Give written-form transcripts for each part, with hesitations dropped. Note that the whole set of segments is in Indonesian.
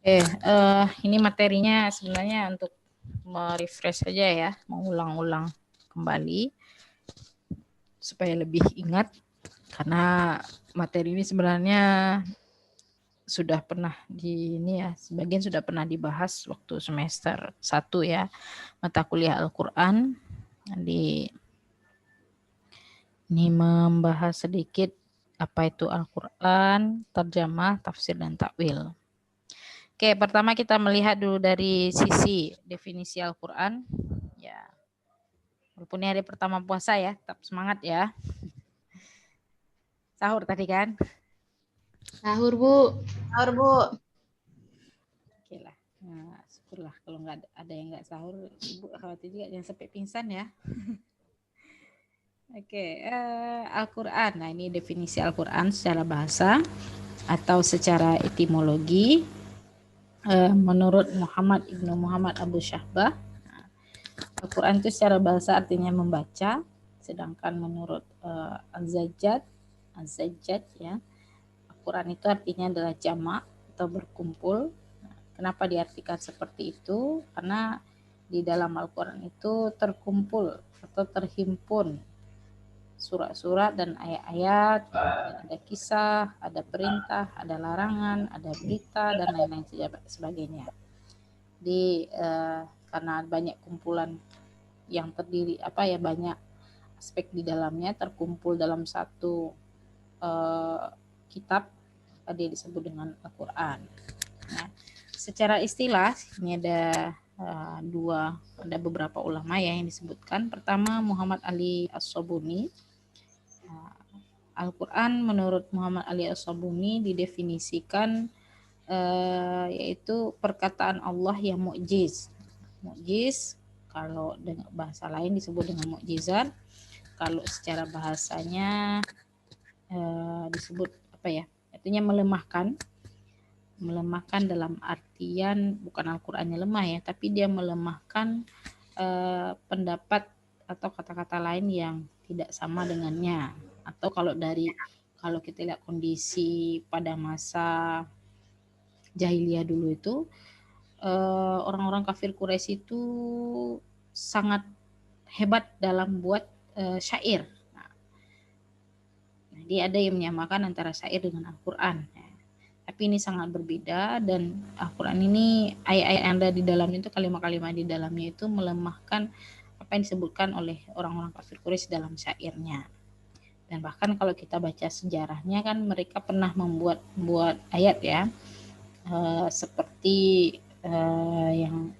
Ini materinya sebenarnya untuk merefresh saja ya, mengulang-ulang kembali supaya lebih ingat, karena materi ini sebenarnya sudah pernah sebagian sudah pernah dibahas waktu semester 1 ya, mata kuliah Al-Quran. Ini membahas sedikit apa itu Al-Quran, terjemah, tafsir, dan takwil. Oke, pertama kita melihat dulu dari sisi definisi Al-Quran. Ya, walaupun ini hari pertama puasa ya, tetap semangat ya. Sahur tadi kan? Sahur, Bu. Sahur, Bu. Oke lah. Nah, syukurlah kalau nggak ada yang nggak sahur, Ibu khawatir juga jangan sampai pingsan ya. Oke, Al-Quran. Nah, ini definisi Al-Quran secara bahasa atau secara etimologi. Menurut Muhammad Ibnu Muhammad Abu Syahbah, Al-Quran itu secara bahasa artinya membaca, sedangkan menurut Az-Zajjaj ya, Al-Quran itu artinya adalah jamak atau berkumpul. Kenapa diartikan seperti itu? Karena di dalam Al-Quran itu terkumpul atau terhimpun surat-surat dan ayat-ayat, ada kisah, ada perintah, ada larangan, ada berita, dan lain-lain sebagainya. Karena banyak kumpulan yang terdiri banyak aspek di dalamnya terkumpul dalam satu kitab, dia disebut dengan Al-Quran. Nah, secara istilah ini ada beberapa ulama ya yang disebutkan. Pertama, Muhammad Ali As-Sabuni. Al-Quran menurut Muhammad Ali As-Sabuni didefinisikan yaitu perkataan Allah yang mukjiz. Mukjiz kalau dengan bahasa lain disebut dengan mukjizat. Kalau secara bahasanya disebut artinya melemahkan dalam artian bukan Al-Qurannya lemah ya, tapi dia melemahkan pendapat atau kata-kata lain yang tidak sama dengannya. Atau kalau kita lihat kondisi pada masa jahiliyah dulu itu, orang-orang kafir Quraisy itu sangat hebat dalam buat syair. Jadi ada yang menyamakan antara syair dengan Al-Quran. Tapi ini sangat berbeda, dan Al-Quran ini ayat-ayat yang ada di dalamnya itu, kalimat-kalimat di dalamnya itu melemahkan apa yang disebutkan oleh orang-orang kafir Quraisy dalam syairnya. Dan bahkan kalau kita baca sejarahnya kan mereka pernah membuat ayat ya, seperti yang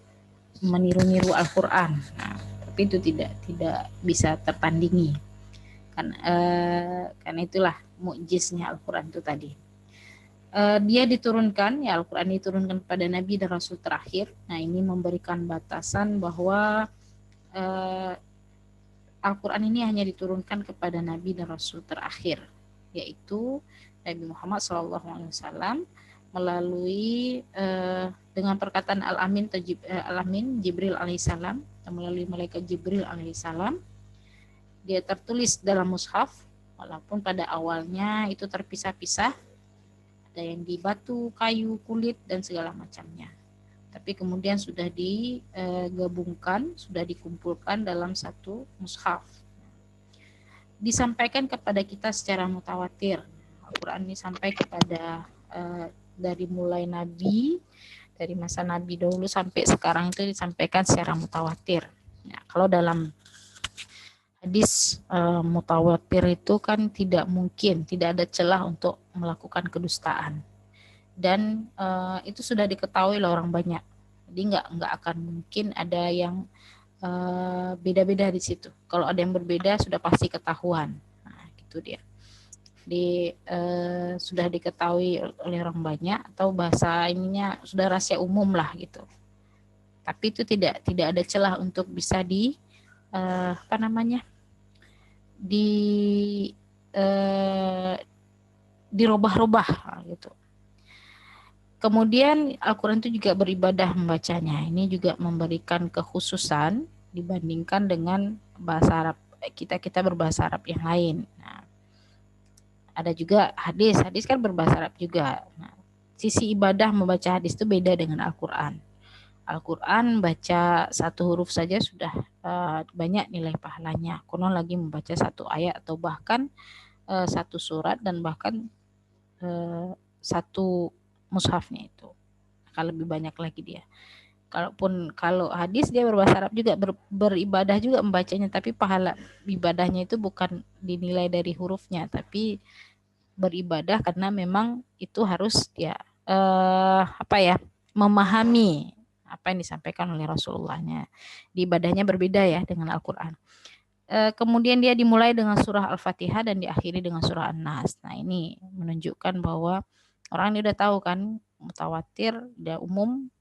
meniru-niru Al-Quran. Nah, tapi itu tidak bisa tertandingi. Karena itulah mukjiznya Al-Quran itu tadi. Dia diturunkan, ya Al-Quran diturunkan pada Nabi dan Rasul terakhir. Nah, ini memberikan batasan bahwa Al-Quran ini hanya diturunkan kepada Nabi dan Rasul terakhir, yaitu Nabi Muhammad SAW melalui dengan perkataan Al-Amin Jibril alaihissalam, melalui malaikat Jibril alaihissalam. Dia tertulis dalam mushaf, walaupun pada awalnya itu terpisah-pisah, ada yang di batu, kayu, kulit, dan segala macamnya. Tapi kemudian sudah digabungkan, sudah dikumpulkan dalam satu mushaf. Disampaikan kepada kita secara mutawatir. Al-Quran ini sampai kepada dari mulai Nabi, dari masa Nabi dahulu sampai sekarang itu disampaikan secara mutawatir. Nah, kalau dalam hadis mutawatir itu kan tidak mungkin, tidak ada celah untuk melakukan kedustaan. Dan itu sudah diketahui oleh orang banyak. Jadi nggak akan mungkin ada yang beda-beda di situ. Kalau ada yang berbeda sudah pasti ketahuan. Nah, gitu dia. Sudah diketahui oleh orang banyak, atau bahasa ininya sudah rahasia umum lah gitu. Tapi itu tidak ada celah untuk bisa dirubah-rubah gitu. Kemudian Al-Quran itu juga beribadah membacanya. Ini juga memberikan kekhususan dibandingkan dengan bahasa Arab. Kita berbahasa Arab yang lain. Nah, ada juga hadis kan berbahasa Arab juga. Nah, sisi ibadah membaca hadis itu beda dengan Al-Quran. Al-Quran baca satu huruf saja sudah banyak nilai pahalanya. Konon lagi membaca satu ayat atau bahkan satu surat dan bahkan satu mushafnya itu akan lebih banyak lagi dia. Kalau hadis dia berbahasa Arab juga beribadah juga membacanya, tapi pahala ibadahnya itu bukan dinilai dari hurufnya, tapi beribadah karena memang itu harus dia memahami apa yang disampaikan oleh Rasulullahnya. Di ibadahnya berbeda ya dengan Al-Quran. Kemudian dia dimulai dengan surah Al-Fatihah dan diakhiri dengan surah An-Nas. Nah, ini menunjukkan bahwa orang ini udah tahu kan, mutawatir dia umum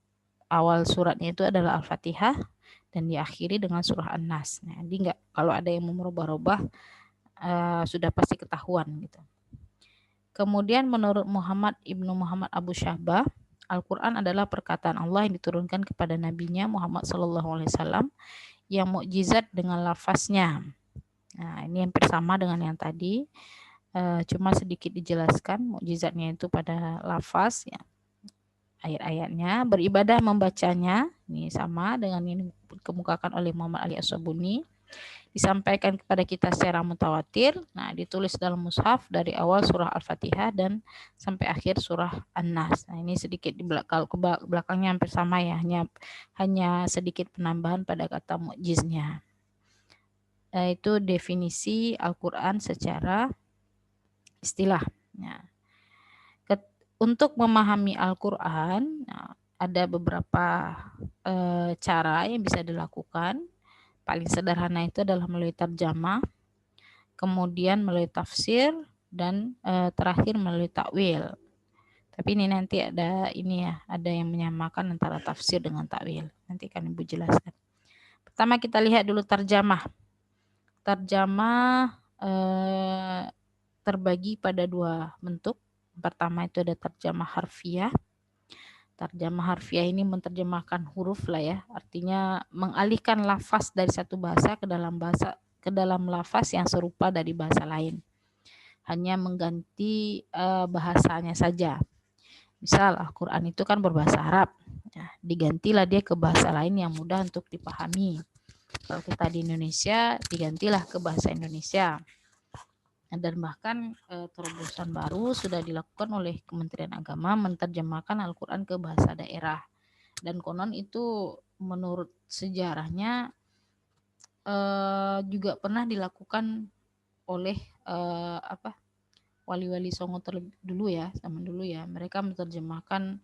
awal suratnya itu adalah Al-Fatihah dan diakhiri dengan surah An-Nas. Nah, jadi kalau ada yang mau merubah-rubah sudah pasti ketahuan gitu. Kemudian menurut Muhammad Ibnu Muhammad Abu Syahbah, Al-Quran adalah perkataan Allah yang diturunkan kepada nabinya Muhammad SAW yang mukjizat dengan lafaznya. Nah, ini hampir sama dengan yang tadi, cuma sedikit dijelaskan mukjizatnya itu pada lafaz ya. Ayat-ayatnya, beribadah membacanya, ini sama dengan yang dikemukakan oleh Muhammad Ali As-Sabuni, disampaikan kepada kita secara mutawatir. Nah, ditulis dalam mushaf dari awal surah Al-Fatihah dan sampai akhir surah An-Nas. Nah, ini sedikit di belakangnya hampir sama ya, hanya sedikit penambahan pada kata mukjiznya. Itu definisi Al-Quran secara istilah. Nah, untuk memahami Al-Quran, ada beberapa cara yang bisa dilakukan. Paling sederhana itu adalah melalui tarjamah, kemudian melalui tafsir, dan terakhir melalui takwil. Tapi ini nanti ada yang menyamakan antara tafsir dengan takwil. Nanti akan Ibu jelaskan. Pertama kita lihat dulu tarjamah. Tarjamah terbagi pada dua bentuk. Pertama itu ada tarjamah harfiah. Tarjamah harfiah ini menerjemahkan huruf lah ya, artinya mengalihkan lafaz dari satu bahasa ke dalam lafaz yang serupa dari bahasa lain. Hanya mengganti bahasanya saja. Misal Al-Quran itu kan berbahasa Arab, ya, digantilah dia ke bahasa lain yang mudah untuk dipahami. Kalau kita di Indonesia, digantilah ke bahasa Indonesia. Dan bahkan terobosan baru sudah dilakukan oleh Kementerian Agama menerjemahkan Al-Quran ke bahasa daerah. Dan konon itu menurut sejarahnya juga pernah dilakukan oleh wali-wali Songo dulu ya, zaman dulu ya. Mereka menerjemahkan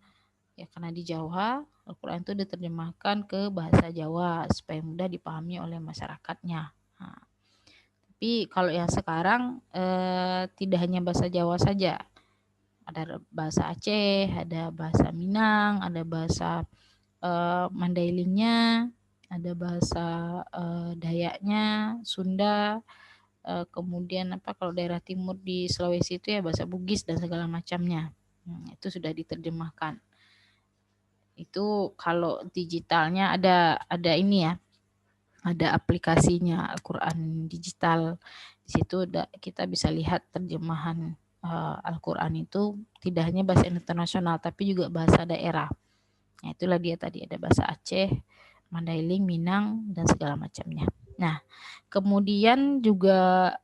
ya, karena di Jawa Al-Quran itu diterjemahkan ke bahasa Jawa supaya mudah dipahami oleh masyarakatnya. Nah, tapi kalau yang sekarang tidak hanya bahasa Jawa saja, ada bahasa Aceh, ada bahasa Minang, ada bahasa Mandailingnya, ada bahasa Dayaknya, Sunda, kemudian kalau daerah timur di Sulawesi itu ya bahasa Bugis dan segala macamnya. Itu sudah diterjemahkan. Itu kalau digitalnya ada ini ya. Ada aplikasinya Al-Quran digital. Di situ kita bisa lihat terjemahan Al-Quran itu tidak hanya bahasa internasional tapi juga bahasa daerah. Nah, itulah dia tadi ada bahasa Aceh, Mandailing, Minang dan segala macamnya. Nah, kemudian juga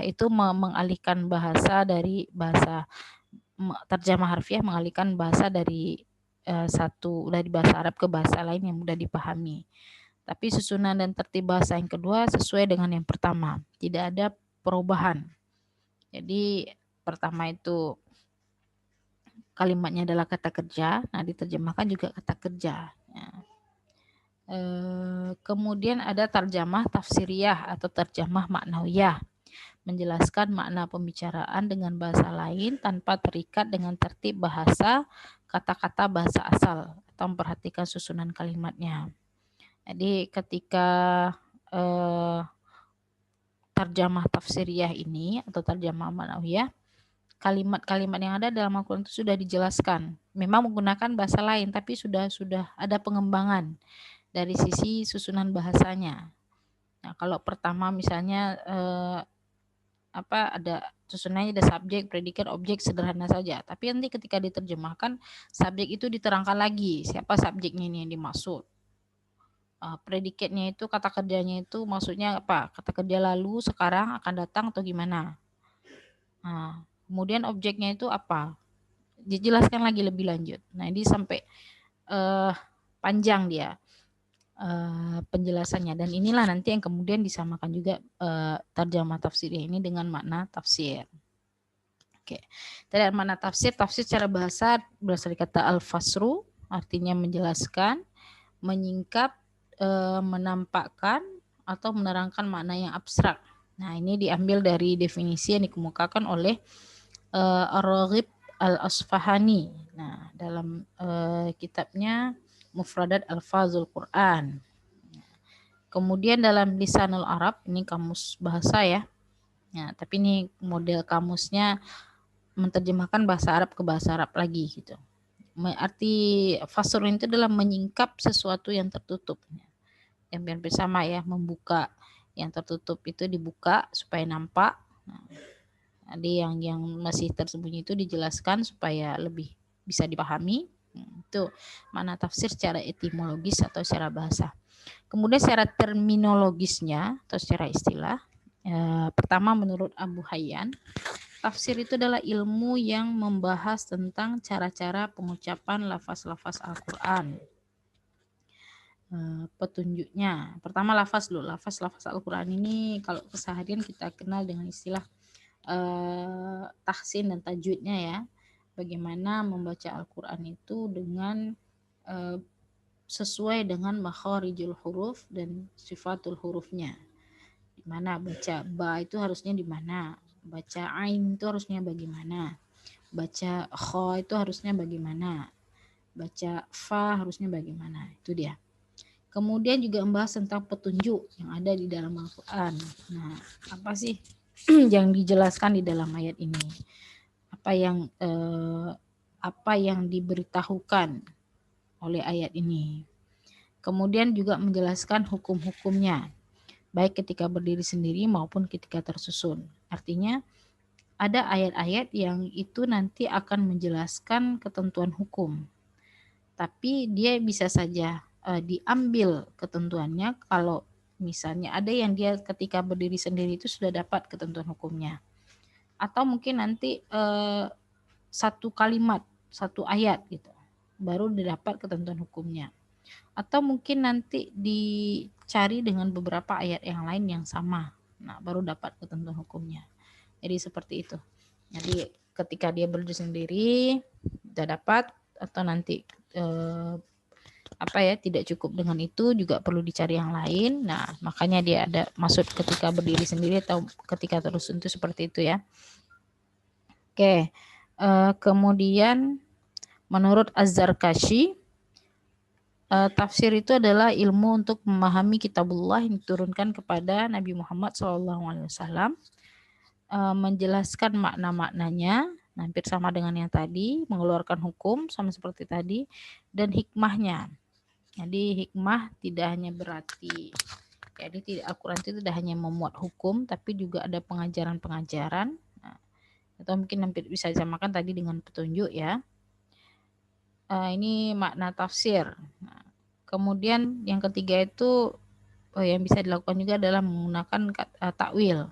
itu mengalihkan bahasa dari bahasa terjemah harfiah, mengalihkan bahasa dari dari bahasa Arab ke bahasa lain yang mudah dipahami. Tapi susunan dan tertib bahasa yang kedua sesuai dengan yang pertama, tidak ada perubahan. Jadi pertama itu kalimatnya adalah kata kerja, nah diterjemahkan juga kata kerja. Ya. Kemudian ada tarjamah tafsiriyah atau tarjamah maknawiyah, menjelaskan makna pembicaraan dengan bahasa lain tanpa terikat dengan tertib bahasa kata-kata bahasa asal atau memperhatikan susunan kalimatnya. Jadi ketika tarjamah tafsiriyah ini atau tarjamah maknawiyah, kalimat-kalimat yang ada dalam Al-Quran itu sudah dijelaskan. Memang menggunakan bahasa lain, tapi sudah ada pengembangan dari sisi susunan bahasanya. Nah, kalau pertama misalnya ada susunannya, ada subjek, predikat, objek, sederhana saja. Tapi nanti ketika diterjemahkan, subjek itu diterangkan lagi siapa subjeknya ini yang dimaksud. Predikatnya itu, kata kerjanya itu maksudnya apa? Kata kerja lalu, sekarang, akan datang, atau gimana? Kemudian objeknya itu apa? Dijelaskan lagi lebih lanjut. Nah, ini sampai panjang dia penjelasannya, dan inilah nanti yang kemudian disamakan juga tarjamah tafsir ini dengan makna tafsir. Oke. Dari makna tafsir secara bahasa berasal dari kata al-fasru, artinya menjelaskan, menyingkap, menampakkan atau menerangkan makna yang abstrak. Nah, ini diambil dari definisi yang dikemukakan oleh Ar-Raghib Al-Asfahani. Nah, dalam kitabnya Mufradat Alfazul Quran. Kemudian dalam Lisanul Arab, ini kamus bahasa ya. Nah, tapi ini model kamusnya menerjemahkan bahasa Arab ke bahasa Arab lagi gitu. Arti fasr itu adalah menyingkap sesuatu yang tertutup. Yang hampir sama ya, membuka yang tertutup itu dibuka supaya nampak. Nah, ada yang masih tersembunyi itu dijelaskan supaya lebih bisa dipahami. Itu makna tafsir secara etimologis atau secara bahasa. Kemudian secara terminologisnya atau secara istilah, pertama menurut Abu Hayyan, tafsir itu adalah ilmu yang membahas tentang cara-cara pengucapan lafaz-lafaz Al-Quran. Petunjuknya, pertama lafaz dulu. Lafaz-lafaz Al-Quran ini kalau keseharian kita kenal dengan istilah tahsin dan tajwidnya ya. Bagaimana membaca Al-Quran itu dengan sesuai dengan makharijul huruf dan sifatul hurufnya. Di mana baca ba itu harusnya di mana, baca ain itu harusnya bagaimana, baca kha itu harusnya bagaimana, baca fa harusnya bagaimana. Itu dia. Kemudian juga membahas tentang petunjuk yang ada di dalam Al-Quran. Nah, apa sih yang dijelaskan di dalam ayat ini? Apa yang diberitahukan oleh ayat ini? Kemudian juga menjelaskan hukum-hukumnya, baik ketika berdiri sendiri maupun ketika tersusun. Artinya ada ayat-ayat yang itu nanti akan menjelaskan ketentuan hukum, tapi dia bisa saja diambil ketentuannya kalau misalnya ada yang dia ketika berdiri sendiri itu sudah dapat ketentuan hukumnya, atau mungkin nanti satu kalimat, satu ayat gitu baru didapat ketentuan hukumnya, atau mungkin nanti dicari dengan beberapa ayat yang lain yang sama, nah baru dapat ketentuan hukumnya. Jadi seperti itu. Jadi ketika dia berdiri sendiri sudah dapat, atau nanti tidak cukup dengan itu, juga perlu dicari yang lain. Nah, makanya dia ada maksud ketika berdiri sendiri atau ketika terus itu seperti itu ya. Oke. Kemudian menurut Az-Zarkashi, tafsir itu adalah ilmu untuk memahami kitabullah yang diturunkan kepada Nabi Muhammad SAW, menjelaskan makna-maknanya, hampir sama dengan yang tadi, mengeluarkan hukum sama seperti tadi, dan hikmahnya. Jadi hikmah tidak hanya berarti, jadi Al-Quran itu tidak hanya memuat hukum, tapi juga ada pengajaran-pengajaran. Nah, atau mungkin hampir bisa disamakan tadi dengan petunjuk ya. Ini makna tafsir. Nah, kemudian yang ketiga itu yang bisa dilakukan juga adalah menggunakan takwil.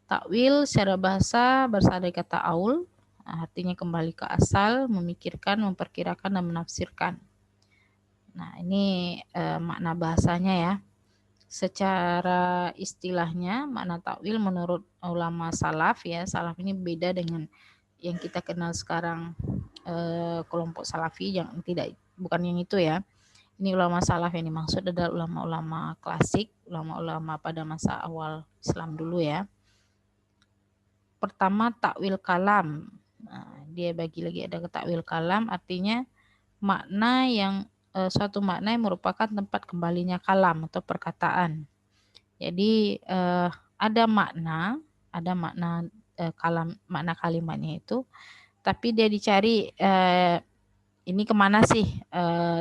Takwil secara bahasa berasal dari kata aul, artinya kembali ke asal, memikirkan, memperkirakan, dan menafsirkan. Nah, ini makna bahasanya ya. Secara istilahnya, makna takwil menurut ulama salaf ya, salaf ini beda dengan yang kita kenal sekarang, kelompok salafi yang bukan yang itu ya. Ini ulama salaf yang dimaksud adalah ulama-ulama klasik, ulama-ulama pada masa awal Islam dulu ya. Pertama, takwil kalam. Nah, dia bagi lagi ada takwil kalam, artinya makna yang suatu makna yang merupakan tempat kembalinya kalam atau perkataan. Jadi ada makna kalam, makna kalimatnya itu, tapi dia dicari ini kemana sih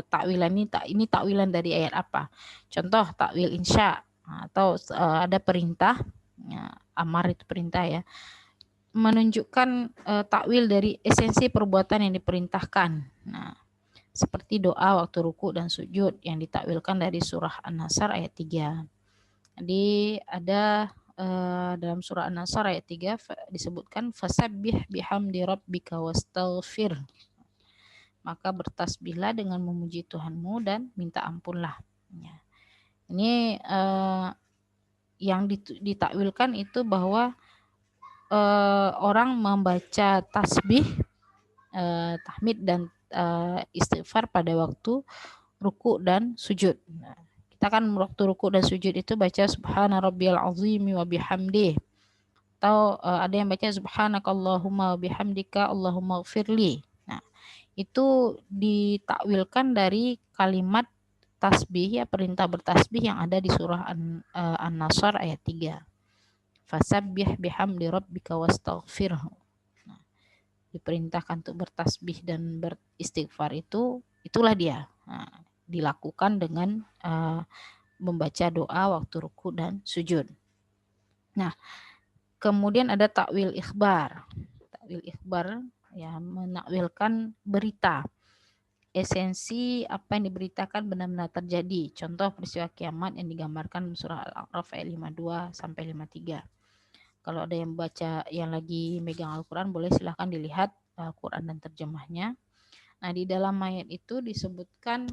takwilan ini takwilan dari ayat apa? Contoh takwil insya, atau ada perintah Ya, amar itu perintah ya. Menunjukkan takwil dari esensi perbuatan yang diperintahkan. Nah, seperti doa waktu ruku dan sujud yang ditakwilkan dari surah An-Nasr ayat 3. Jadi ada dalam surah An-Nasr ayat 3 disebutkan fasabbih bihamdi rabbika wastaghfir. Maka bertasbihlah dengan memuji Tuhanmu dan minta ampunlah. Ya. Ini yang ditakwilkan itu bahwa orang membaca tasbih, tahmid dan istighfar pada waktu ruku dan sujud. Nah, kita kan waktu ruku dan sujud itu baca subhana rabbiyal azimi wa bihamdih, atau ada yang baca subhanakallahumma wa bihamdika allahumma ighfirli. Nah, itu ditakwilkan dari kalimat tasbih ya, perintah bertasbih yang ada di surah An-Nasr ayat 3. Fasabbih bihamdi rabbika wastaghfirhu. Nah, diperintahkan untuk bertasbih dan beristighfar itulah dia. Nah, dilakukan dengan membaca doa waktu ruku dan sujud. Nah, kemudian ada takwil ikhbar. Takwil ikhbar ya, menakwilkan berita. Esensi apa yang diberitakan benar-benar terjadi. Contoh peristiwa kiamat yang digambarkan surah Al-A'raf ayat 52 sampai 53. Kalau ada yang baca, yang lagi megang Al-Quran, boleh silahkan dilihat Al-Quran dan terjemahnya. Nah, di dalam ayat itu disebutkan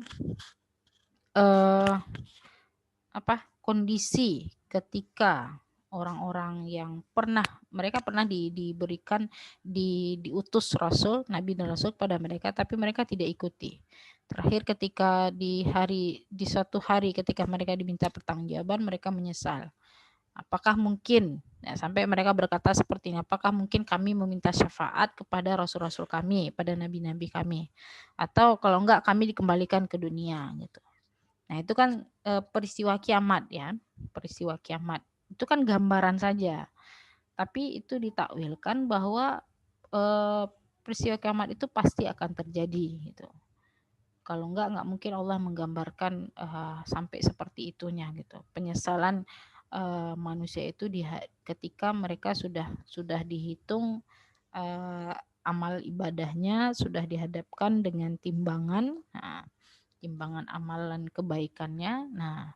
kondisi ketika orang-orang yang mereka pernah diberikan diutus Rasul, Nabi dan Rasul pada mereka, tapi mereka tidak ikuti. Terakhir ketika di suatu hari ketika mereka diminta pertanggungjawaban, mereka menyesal. Apakah mungkin, sampai mereka berkata seperti ini, apakah mungkin kami meminta syafaat kepada rasul-rasul kami, pada nabi-nabi kami, atau kalau enggak kami dikembalikan ke dunia gitu. Nah, itu kan peristiwa kiamat ya, peristiwa kiamat. Itu kan gambaran saja. Tapi itu ditakwilkan bahwa peristiwa kiamat itu pasti akan terjadi gitu. Kalau enggak mungkin Allah menggambarkan sampai seperti itunya gitu. Penyesalan manusia itu ketika mereka sudah dihitung amal ibadahnya, sudah dihadapkan dengan timbangan. Nah, timbangan amalan kebaikannya, nah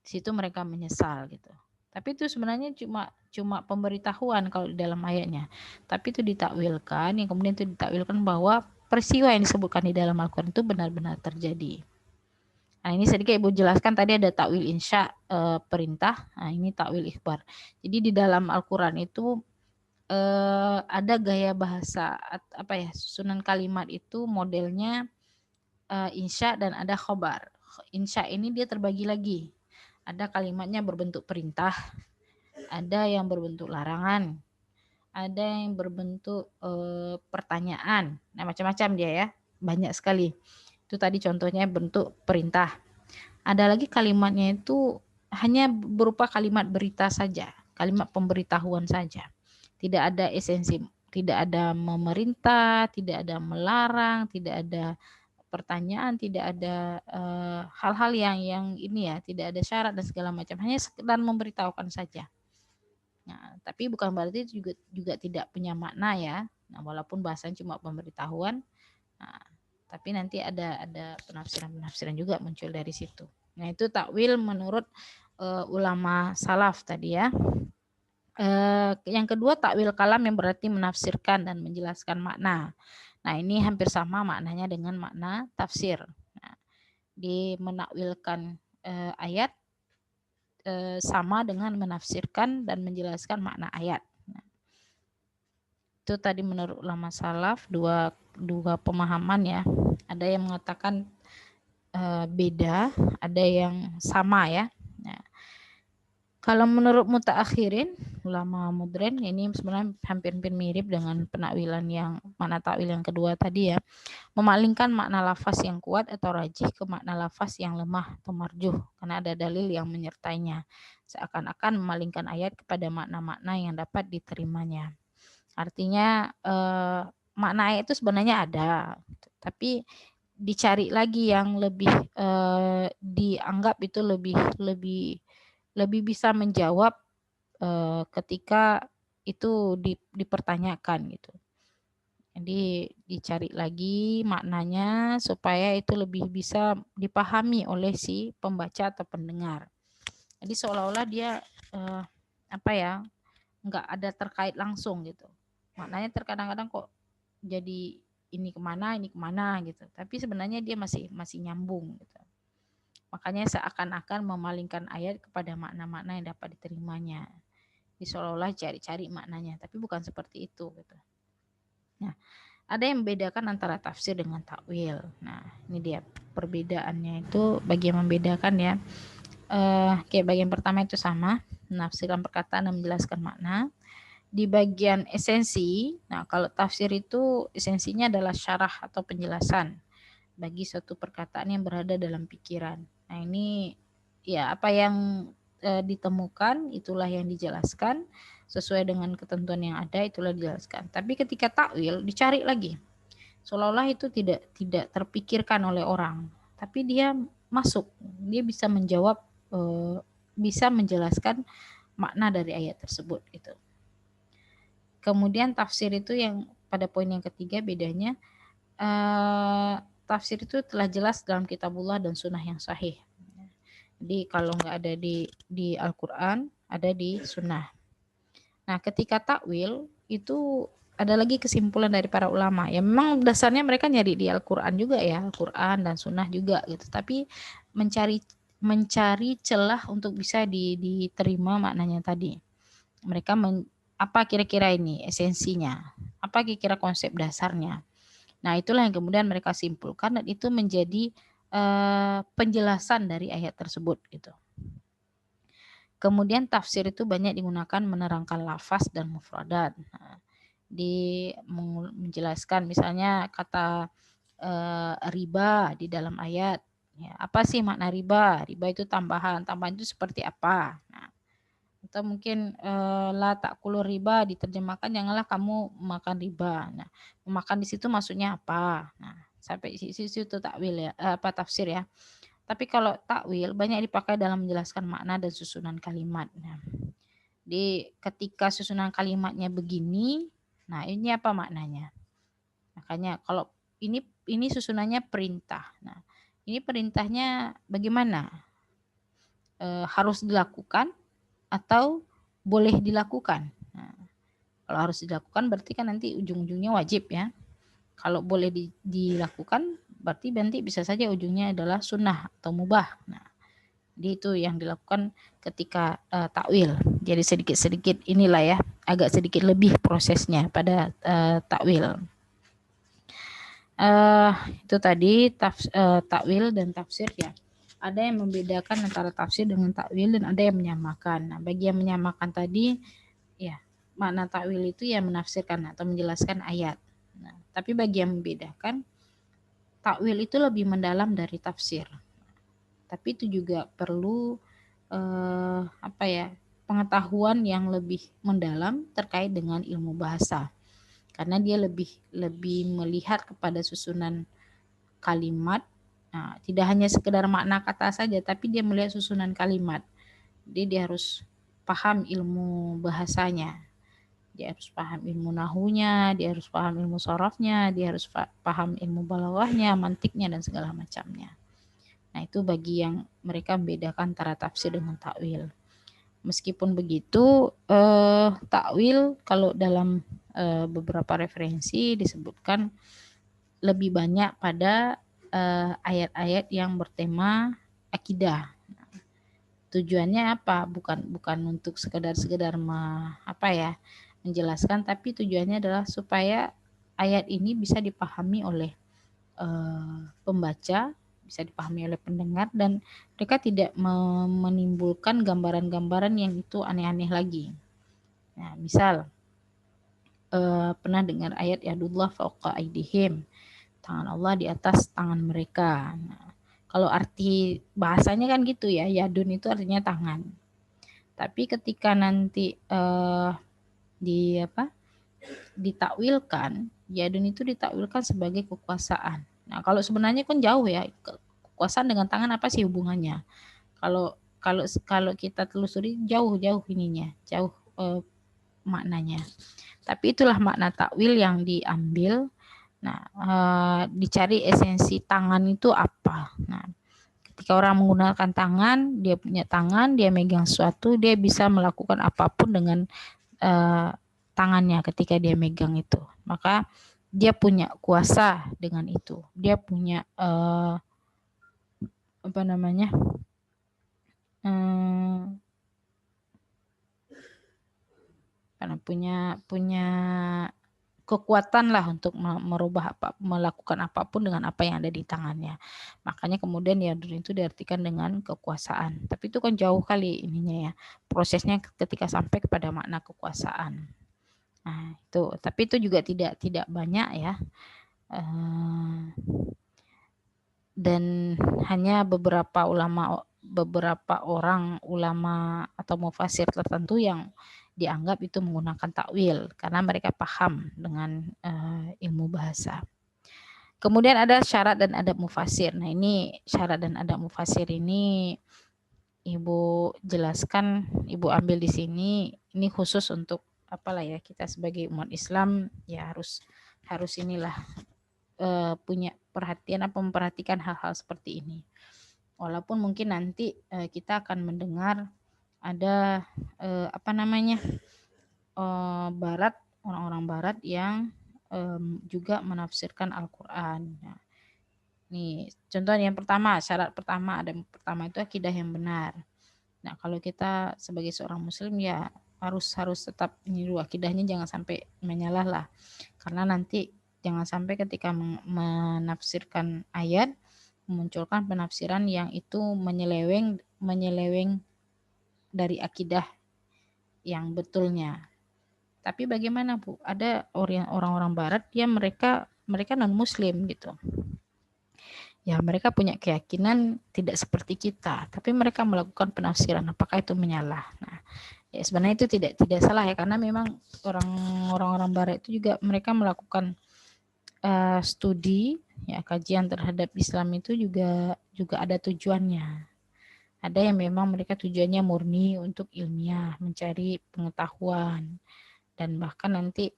situ mereka menyesal gitu. Tapi itu sebenarnya cuma pemberitahuan kalau di dalam ayatnya. Tapi itu ditakwilkan, yang kemudian itu ditakwilkan bahwa peristiwa yang disebutkan di dalam Al-Quran itu benar-benar terjadi. Nah, ini sedikit Ibu jelaskan, tadi ada takwil insya perintah, nah ini takwil ikhbar. Jadi di dalam Al-Quran itu ada gaya bahasa, susunan kalimat itu modelnya insya dan ada khobar. Insya ini dia terbagi lagi. Ada kalimatnya berbentuk perintah, ada yang berbentuk larangan, ada yang berbentuk pertanyaan. Nah, macam-macam dia ya, banyak sekali. Itu tadi contohnya bentuk perintah. Ada lagi kalimatnya itu hanya berupa kalimat berita saja, kalimat pemberitahuan saja. Tidak ada esensi, tidak ada memerintah, tidak ada melarang, tidak ada pertanyaan, tidak ada hal-hal yang ini ya, tidak ada syarat dan segala macam, hanya sekedar memberitahukan saja. Nah, tapi bukan berarti juga tidak punya makna ya. Nah, walaupun bahasanya cuma pemberitahuan, nah, tapi nanti ada penafsiran juga muncul dari situ. Nah, itu takwil menurut ulama salaf tadi ya. Yang kedua takwil kalam yang berarti menafsirkan dan menjelaskan makna. Nah, ini hampir sama maknanya dengan makna tafsir. Nah, menakwilkan ayat sama dengan menafsirkan dan menjelaskan makna ayat. Nah, itu tadi menurut ulama salaf dua pemahaman ya. Ada yang mengatakan beda, ada yang sama ya. Nah, kalau menurut mutaakhirin, ulama modern, ini sebenarnya hampir mirip dengan penakwilan yang makna takwil yang kedua tadi ya. Memalingkan makna lafaz yang kuat atau rajih ke makna lafaz yang lemah atau marjuh, karena ada dalil yang menyertainya. Seakan-akan memalingkan ayat kepada makna-makna yang dapat diterimanya. Artinya makna ayat itu sebenarnya ada, tapi dicari lagi yang lebih dianggap itu lebih bisa menjawab ketika itu dipertanyakan gitu. Jadi dicari lagi maknanya supaya itu lebih bisa dipahami oleh si pembaca atau pendengar. Jadi seolah-olah dia apa ya, nggak ada terkait langsung gitu. Maknanya terkadang-kadang kok jadi ini kemana gitu. Tapi sebenarnya dia masih masih nyambung gitu. Makanya seakan-akan memalingkan ayat kepada makna-makna yang dapat diterimanya. Jadi seolah-olah cari-cari maknanya, tapi bukan seperti itu gitu. Nah, ada yang membedakan antara tafsir dengan takwil. Nah, ini dia perbedaannya itu bagi yang membedakan ya. Kayak bagian pertama itu sama, menafsirkan perkataan dan menjelaskan makna. Di bagian esensi, nah kalau tafsir itu esensinya adalah syarah atau penjelasan bagi suatu perkataan yang berada dalam pikiran. Nah, ini ya apa yang ditemukan itulah yang dijelaskan sesuai dengan ketentuan yang ada itulah dijelaskan. Tapi ketika takwil dicari lagi. Seolah-olah itu tidak terpikirkan oleh orang, tapi dia masuk, dia bisa menjawab, bisa menjelaskan makna dari ayat tersebut gitu. Kemudian tafsir itu yang pada poin yang ketiga bedanya, tafsir itu telah jelas dalam kitabullah dan sunnah yang sahih. Jadi kalau nggak ada di Al-Quran, ada di sunnah. Nah, ketika takwil itu ada lagi kesimpulan dari para ulama. Ya memang dasarnya mereka nyari di Al-Quran juga ya, Al-Quran dan sunnah juga gitu. Tapi mencari celah untuk bisa diterima maknanya tadi. Mereka apa kira-kira ini esensinya? Apa kira-kira konsep dasarnya? Nah, itulah yang kemudian mereka simpulkan dan itu menjadi penjelasan dari ayat tersebut gitu. Kemudian tafsir itu banyak digunakan menerangkan lafaz dan mufradat. Nah, menjelaskan misalnya kata riba di dalam ayat. Ya, apa sih makna riba? Riba itu tambahan. Tambahan itu seperti apa? Nah, atau mungkin la ta'kulu riba diterjemahkan janganlah kamu makan riba. Nah, memakan di situ maksudnya apa? Nah, sampai situ takwil ya, apa tafsir ya. Tapi kalau takwil banyak dipakai dalam menjelaskan makna dan susunan kalimat. Nah, di ketika susunan kalimatnya begini, nah ini apa maknanya? Makanya kalau ini susunannya perintah. Nah, ini perintahnya bagaimana? Harus dilakukan atau boleh dilakukan? Nah, kalau harus dilakukan berarti kan nanti ujung-ujungnya wajib ya. Kalau boleh dilakukan berarti nanti bisa saja ujungnya adalah sunnah atau mubah. Nah, jadi itu yang dilakukan ketika takwil. Jadi sedikit-sedikit inilah ya, agak sedikit lebih prosesnya pada takwil. Itu tadi takwil dan tafsir ya. Ada yang membedakan antara tafsir dengan takwil dan ada yang menyamakan. Nah, bagi yang menyamakan tadi ya, makna takwil itu ya menafsirkan atau menjelaskan ayat. Nah, tapi bagi yang membedakan, takwil itu lebih mendalam dari tafsir. Tapi itu juga perlu apa ya, pengetahuan yang lebih mendalam terkait dengan ilmu bahasa. Karena dia lebih melihat kepada susunan kalimat. Nah, tidak hanya sekedar makna kata saja, tapi dia melihat susunan kalimat. Jadi dia harus paham ilmu bahasanya. Dia harus paham ilmu nahunya, dia harus paham ilmu sorofnya, dia harus paham ilmu balaghahnya, mantiknya dan segala macamnya. Nah, itu bagi yang mereka membedakan antara tafsir dengan takwil. Meskipun begitu, takwil kalau dalam beberapa referensi disebutkan lebih banyak pada ayat-ayat yang bertema akidah. Tujuannya apa? Bukan untuk sekedar menjelaskan, tapi tujuannya adalah supaya ayat ini bisa dipahami oleh pembaca, bisa dipahami oleh pendengar, dan mereka tidak menimbulkan gambaran-gambaran yang itu aneh-aneh lagi. Nah, misal pernah dengar ayat yadullah fauqa aidihim, tangan Allah di atas tangan mereka. Nah, kalau arti bahasanya kan gitu ya, yadun itu artinya tangan. Tapi ketika nanti ditakwilkan, yadun itu ditakwilkan sebagai kekuasaan. Nah, kalau sebenarnya kan jauh ya, kekuasaan dengan tangan apa sih hubungannya? Kalau kalau kita telusuri jauh ininya, jauh maknanya. Tapi itulah makna takwil yang diambil. Nah, dicari esensi tangan itu apa. Nah, ketika orang menggunakan tangan, dia punya tangan, dia megang sesuatu, dia bisa melakukan apapun dengan tangannya ketika dia megang itu. Maka dia punya kuasa dengan itu. Dia punya apa namanya? Punya kekuatan lah untuk merubah melakukan apapun dengan apa yang ada di tangannya. Makanya kemudian yadun itu diartikan dengan kekuasaan. Tapi itu kan jauh kali ininya ya. Prosesnya ketika sampai kepada makna kekuasaan. Nah, itu. Tapi itu juga tidak banyak ya. Dan hanya beberapa orang ulama atau mufasir tertentu yang dianggap itu menggunakan takwil karena mereka paham dengan ilmu bahasa. Kemudian ada syarat dan adab mufasir. Nah, ini syarat dan adab mufasir ini Ibu jelaskan, Ibu ambil di sini. Ini khusus untuk apalah ya, kita sebagai umat Islam ya harus inilah punya perhatian apa memperhatikan hal-hal seperti ini. Walaupun mungkin nanti kita akan mendengar ada Barat, orang-orang Barat yang juga menafsirkan Al-Quran. Nah, nih contohnya yang pertama, syarat pertama itu akidah yang benar. Nah, kalau kita sebagai seorang Muslim ya harus tetap ini dulu, akidahnya jangan sampai menyalah lah, karena nanti jangan sampai ketika menafsirkan ayat memunculkan penafsiran yang itu menyeleweng dari akidah yang betulnya. Tapi bagaimana Bu? Ada orang-orang Barat yang mereka non Muslim gitu. Ya mereka punya keyakinan tidak seperti kita, tapi mereka melakukan penafsiran. Apakah itu menyalah? Nah, ya sebenarnya itu tidak salah ya, karena memang orang-orang Barat itu juga mereka melakukan studi ya, kajian terhadap Islam itu juga ada tujuannya. Ada yang memang mereka tujuannya murni untuk ilmiah, mencari pengetahuan. Dan bahkan nanti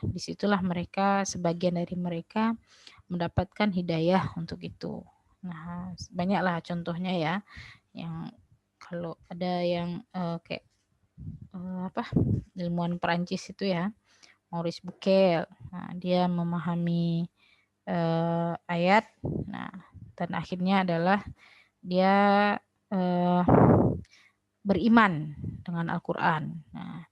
disitulah mereka, sebagian dari mereka mendapatkan hidayah untuk itu. Nah, banyaklah contohnya ya, yang kalau ada yang kayak ilmuwan Perancis itu ya, Maurice Bucaille. Nah, dia memahami ayat, nah dan akhirnya adalah dia beriman dengan Al-Quran. Nah,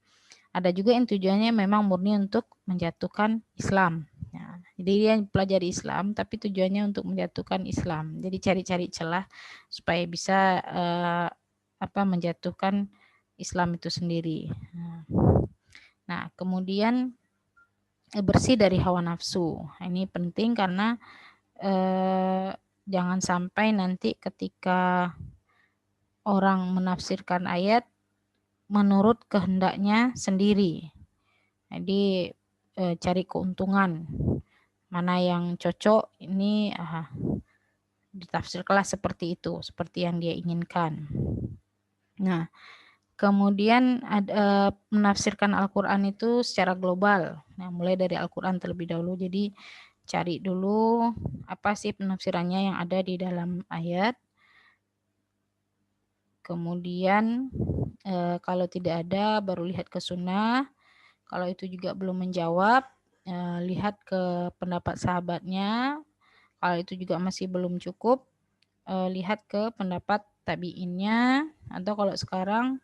ada juga yang tujuannya memang murni untuk menjatuhkan Islam. Nah, jadi dia pelajari Islam, tapi tujuannya untuk menjatuhkan Islam. Jadi cari-cari celah supaya bisa menjatuhkan Islam itu sendiri. Nah, kemudian bersih dari hawa nafsu. Ini penting karena jangan sampai nanti ketika orang menafsirkan ayat menurut kehendaknya sendiri. Jadi cari keuntungan, mana yang cocok, ini ditafsirkanlah seperti itu, seperti yang dia inginkan. Nah, kemudian menafsirkan Al-Quran itu secara global. Nah, mulai dari Al-Quran terlebih dahulu. Jadi cari dulu apa sih penafsirannya yang ada di dalam ayat. Kemudian kalau tidak ada, baru lihat ke sunnah. Kalau itu juga belum menjawab, lihat ke pendapat sahabatnya. Kalau itu juga masih belum cukup, lihat ke pendapat tabi'innya. Atau kalau sekarang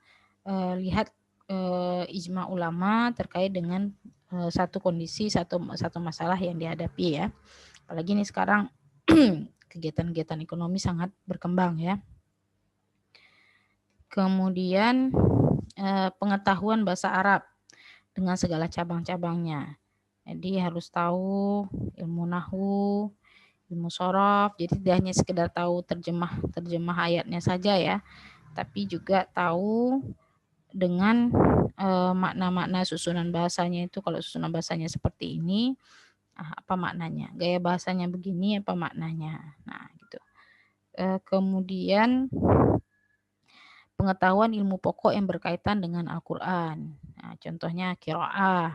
lihat ijma ulama terkait dengan satu kondisi, satu masalah yang dihadapi ya. Apalagi ini sekarang kegiatan-kegiatan ekonomi sangat berkembang ya. Kemudian pengetahuan bahasa Arab dengan segala cabang-cabangnya. Jadi harus tahu ilmu nahwu, ilmu shorof. Jadi tidak hanya sekedar tahu terjemah ayatnya saja ya, tapi juga tahu dengan makna-makna susunan bahasanya itu. Kalau susunan bahasanya seperti ini, apa maknanya? Gaya bahasanya begini, apa maknanya? Nah, gitu. Kemudian pengetahuan ilmu pokok yang berkaitan dengan Al-Quran. Nah, contohnya qiraah.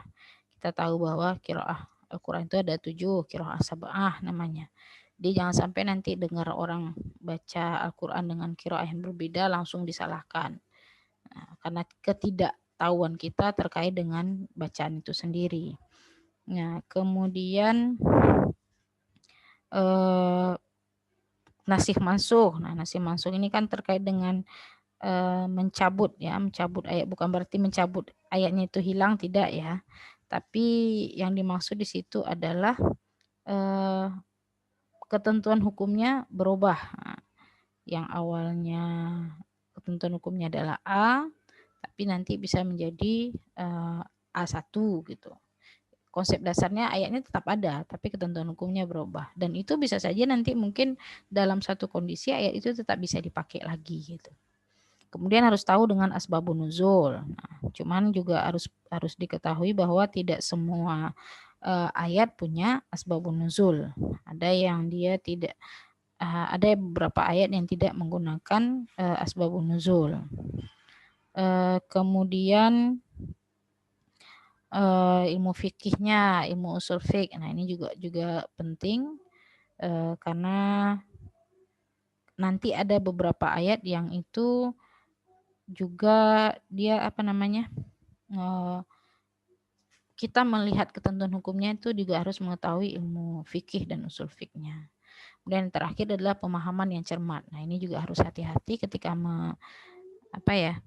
Kita tahu bahwa qiraah Al-Quran itu ada 7, qiraah sab'ah namanya. Jadi jangan sampai nanti dengar orang baca Al-Quran dengan qiraah yang berbeda langsung disalahkan. Nah, karena ketidaktahuan kita terkait dengan bacaan itu sendiri. Nah, kemudian nasih mansukh. Nah, nasih mansukh ini kan terkait dengan mencabut ayat, bukan berarti mencabut ayatnya itu hilang, tidak ya. Tapi yang dimaksud di situ adalah ketentuan hukumnya berubah. Nah, yang awalnya ketentuan hukumnya adalah A, tapi nanti bisa menjadi A1 gitu. Konsep dasarnya ayatnya tetap ada, tapi ketentuan hukumnya berubah. Dan itu bisa saja nanti mungkin dalam satu kondisi ayat itu tetap bisa dipakai lagi gitu. Kemudian harus tahu dengan asbabun nuzul. Nah, cuman juga harus diketahui bahwa tidak semua ayat punya asbabun nuzul. Ada yang dia tidak, ada beberapa ayat yang tidak menggunakan asbabun nuzul. Kemudian ilmu fikihnya, ilmu usul fiqh. Nah, ini juga penting karena nanti ada beberapa ayat yang itu juga dia kita melihat ketentuan hukumnya itu juga harus mengetahui ilmu fikih dan usul fikihnya. Dan terakhir adalah pemahaman yang cermat. Nah, ini juga harus hati-hati ketika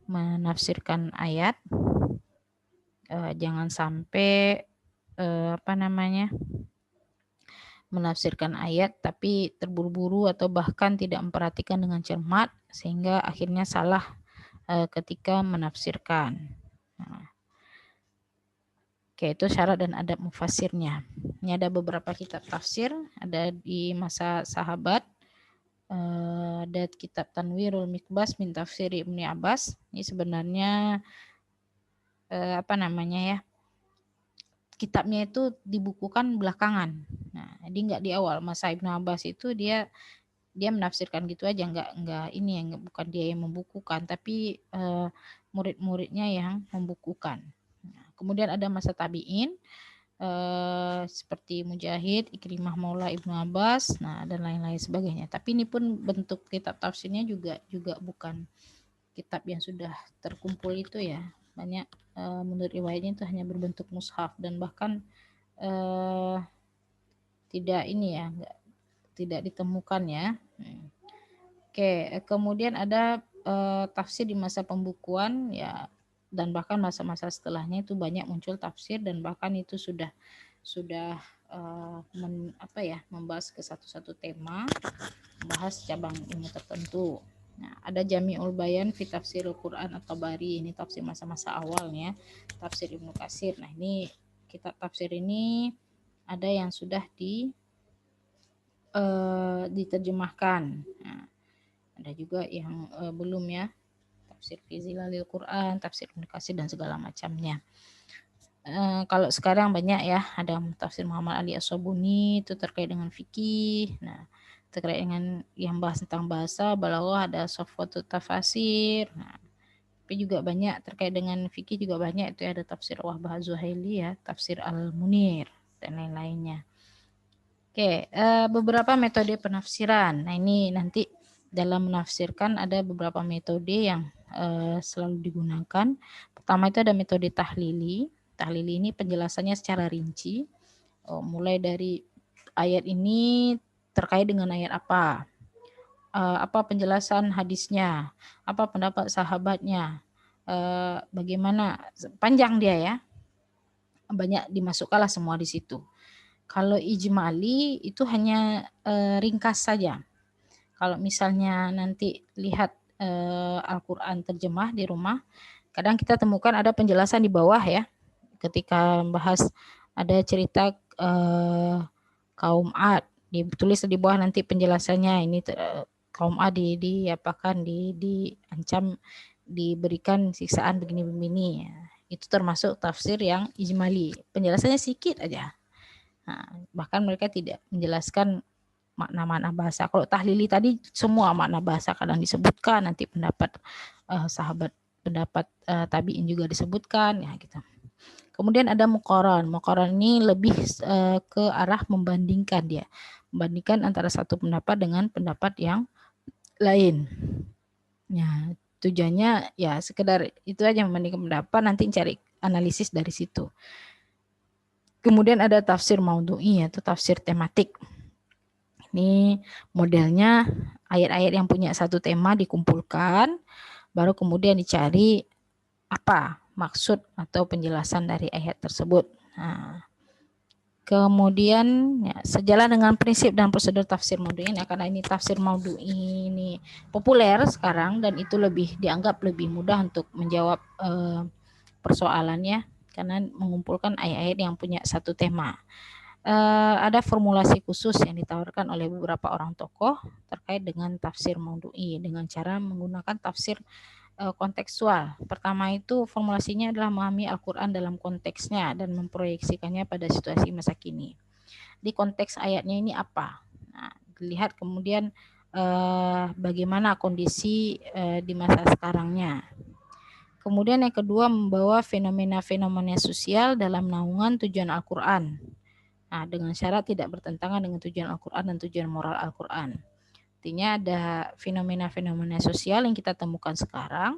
menafsirkan ayat. Jangan sampai menafsirkan ayat tapi terburu-buru atau bahkan tidak memperhatikan dengan cermat sehingga akhirnya salah ketika menafsirkan. Nah, oke, itu syarat dan adab mufassirnya. Ini ada beberapa kitab tafsir, ada di masa sahabat, ada kitab Tanwirul Mikbas min Tafsir Ibnu Abbas. Ini sebenarnya kitabnya itu dibukukan belakangan. Nah, jadi nggak di awal. Masa Ibnu Abbas itu dia menafsirkan gitu aja, bukan dia yang membukukan, tapi murid-muridnya yang membukukan. Nah, kemudian ada masa tabi'in, seperti Mujahid, Ikrimah Maula Ibnu Abbas, nah dan lain-lain sebagainya. Tapi ini pun bentuk kitab tafsirnya juga bukan kitab yang sudah terkumpul itu ya. Banyak menurut riwayatnya itu hanya berbentuk mushaf dan bahkan tidak ditemukan ya. Oke, kemudian ada tafsir di masa pembukuan ya, dan bahkan masa-masa setelahnya itu banyak muncul tafsir dan bahkan itu sudah membahas ke satu-satu tema, membahas cabang ilmu tertentu. Nah, ada Jami'ul Bayan fi Tafsirul Quran At-Tabari, ini tafsir masa-masa awalnya, tafsir Ibnu Katsir. Nah, ini kitab tafsir ini ada yang sudah diterjemahkan. Nah, ada juga yang belum ya, tafsir fi Zilalil Quran, tafsir Ibnu Katsir dan segala macamnya. Kalau sekarang banyak ya, ada tafsir Muhammad Ali As-Sabuni itu terkait dengan fikih. Nah, terkait dengan yang bahas tentang bahasa, balaghah ada Safwatut Tafasir. Nah, tapi juga banyak terkait dengan fikih juga banyak itu ada tafsir Wahbah Az-Zuhaili ya, tafsir Al-Munir dan lain-lainnya. Oke, beberapa metode penafsiran. Nah, ini nanti dalam menafsirkan ada beberapa metode yang selalu digunakan. Pertama itu ada metode tahlili. Tahlili ini penjelasannya secara rinci, mulai dari ayat ini terkait dengan ayat apa penjelasan hadisnya, apa pendapat sahabatnya, bagaimana, panjang dia ya, banyak dimasukkanlah semua di situ. Kalau ijmali itu hanya ringkas saja. Kalau misalnya nanti lihat Al-Quran terjemah di rumah, kadang kita temukan ada penjelasan di bawah ya, ketika membahas ada cerita kaum Ad, ditulis di bawah nanti penjelasannya, ini kaum Ad diancam diberikan siksaan begini-begini ya. Itu termasuk tafsir yang ijmali, penjelasannya sedikit aja. Nah, bahkan mereka tidak menjelaskan makna-makna bahasa. Kalau tahlili tadi semua makna bahasa kadang disebutkan, nanti pendapat sahabat pendapat tabi'in juga disebutkan ya gitu. Kemudian ada muqaran. Muqaran ini lebih ke arah membandingkan dia. Membandingkan antara satu pendapat dengan pendapat yang lain. Ya, tujuannya ya sekedar itu aja, membandingkan pendapat, nanti cari analisis dari situ. Kemudian ada tafsir maudhu'i, yaitu tafsir tematik. Ini modelnya ayat-ayat yang punya satu tema dikumpulkan, baru kemudian dicari apa maksud atau penjelasan dari ayat tersebut. Nah, kemudian ya, sejalan dengan prinsip dan prosedur tafsir maudhu'i, ya, karena ini tafsir maudhu'i ini populer sekarang dan itu lebih dianggap lebih mudah untuk menjawab persoalannya karena mengumpulkan ayat-ayat yang punya satu tema. Ada formulasi khusus yang ditawarkan oleh beberapa orang tokoh terkait dengan tafsir maudhu'i dengan cara menggunakan tafsir kontekstual. Pertama itu formulasinya adalah memahami Al-Quran dalam konteksnya dan memproyeksikannya pada situasi masa kini. Di konteks ayatnya ini apa? Nah, dilihat kemudian bagaimana kondisi di masa sekarangnya. Kemudian yang kedua, membawa fenomena-fenomena sosial dalam naungan tujuan Al-Quran. Nah, dengan syarat tidak bertentangan dengan tujuan Al-Quran dan tujuan moral Al-Quran. Artinya ada fenomena-fenomena sosial yang kita temukan sekarang,